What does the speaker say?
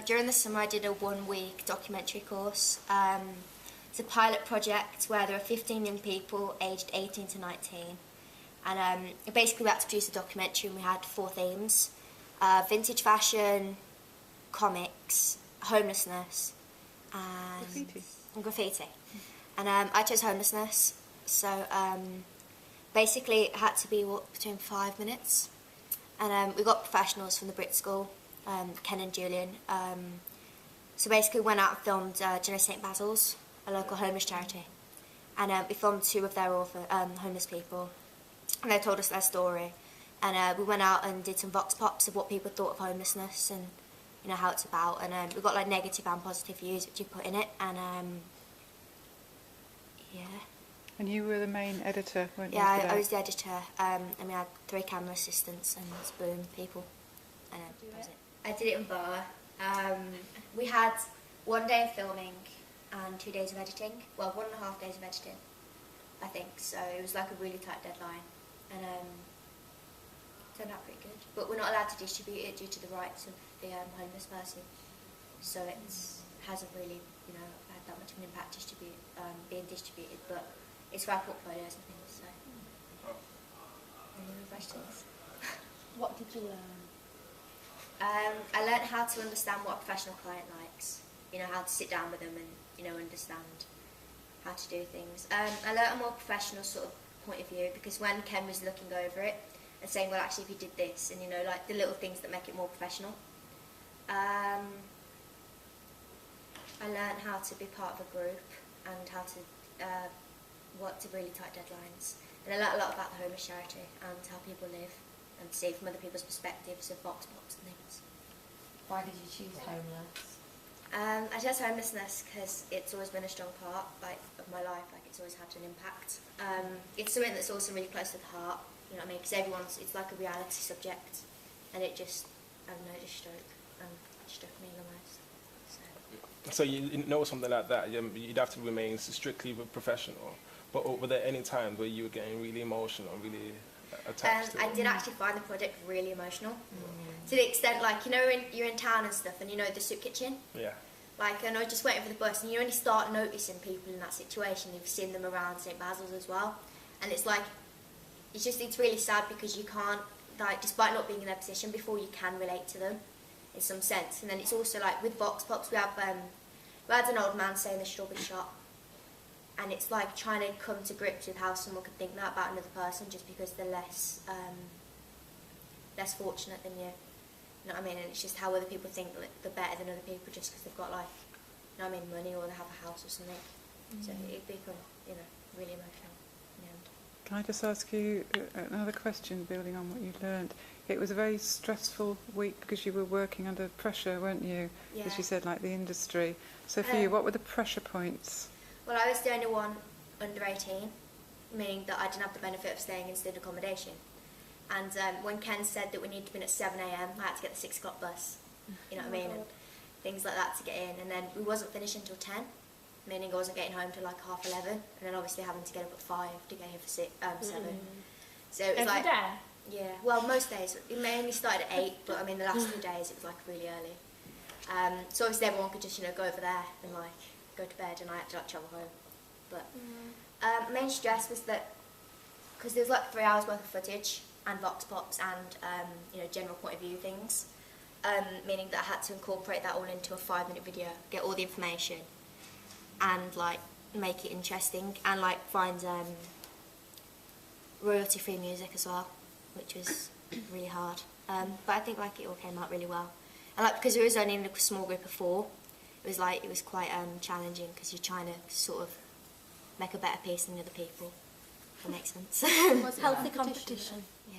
During the summer I did a 1-week documentary course. It's a pilot project where there are 15 young people aged 18 to 19. And basically we had to produce a documentary and we had 4 themes. Vintage fashion, comics, homelessness and graffiti. And I chose homelessness. So basically it had to be between 5 minutes. And we got professionals from the Brit School, Ken and Julian. So basically we went out and filmed St Basil's, a local homeless charity. And we filmed 2 of their homeless people. And they told us their story. And we went out and did some vox pops of what people thought of homelessness and you know how it's about. And we got like negative and positive views which you put in it. And yeah. And you were the main editor, weren't you? Yeah, I was the editor, and we had 3 camera assistants and spoon people, and that was it. I did it in Bar. We had 1 day of filming and 2 days of editing. Well, 1.5 days of editing, I think. So it was like a really tight deadline, and it turned out pretty good. But we're not allowed to distribute it due to the rights of the homeless person. So it hasn't really, you know, had that much of an impact being distributed, but it's for our portfolios and things, so. Any other questions? What did you learn? I learned how to understand what a professional client likes. You know, how to sit down with them and, you know, understand how to do things. I learned a more professional sort of point of view because when Ken was looking over it and saying, well, actually, if you did this, and, you know, like the little things that make it more professional. I learned how to be part of a group and how to work to really tight deadlines. And I learnt a lot about the homeless charity and how people live and see from other people's perspectives of vox pops and things. Why did you choose homeless? I chose homelessness because it's always been a strong part of my life, like it's always had an impact. It's something that's also really close to the heart, you know what I mean, because it's like a reality subject and it just, I don't know, it just struck me the most. So you know something like that, you'd have to remain strictly professional. But were there any times where you were getting really emotional, really attached to it? I did actually find the project really emotional. To the extent, like, you know, you're in town and stuff and you know the soup kitchen? Yeah. Like, and I was just waiting for the bus and you only start noticing people in that situation. You've seen them around St Basil's as well. And it's like, it's really sad because you can't, like, despite not being in their position before, you can relate to them in some sense. And then it's also like, with vox pops, we had an old man saying the strawberry shop. And it's like trying to come to grips with how someone could think that about another person just because they're less fortunate than you. You know what I mean? And it's just how other people think that they're better than other people just because they've got, like, you know what I mean, money or they have a house or something. So it become, you know, really emotional in the end. Can I just ask you another question, building on what you learned? It was a very stressful week because you were working under pressure, weren't you? Yeah. As you said, like the industry. So for you, what were the pressure points? Well, I was the only one under 18, meaning that I didn't have the benefit of staying in student accommodation. And when Ken said that we needed to be in at 7 AM, I had to get the 6 o'clock bus, you know what I mean, and things like that to get in. And then we wasn't finishing till 10, meaning I wasn't getting home till like 11:30, and then obviously having to get up at 5 to get here for 7. So it was Every day? Yeah, well, most days. It mainly started at 8, but I mean the last 2 days it was like really early. So obviously everyone could just, you know, go over there and like go to bed, and I had to like travel home. But main stress was that because there was like 3 hours worth of footage and vox pops and you know, general point of view things, meaning that I had to incorporate that all into a 5-minute video, get all the information, and like make it interesting, and like find royalty-free music as well, which was really hard. But I think like it all came out really well, and like because it was only in a small group of 4. It was quite challenging because you're trying to sort of make a better piece than the other people. If that makes sense. Was healthy competition? Yeah.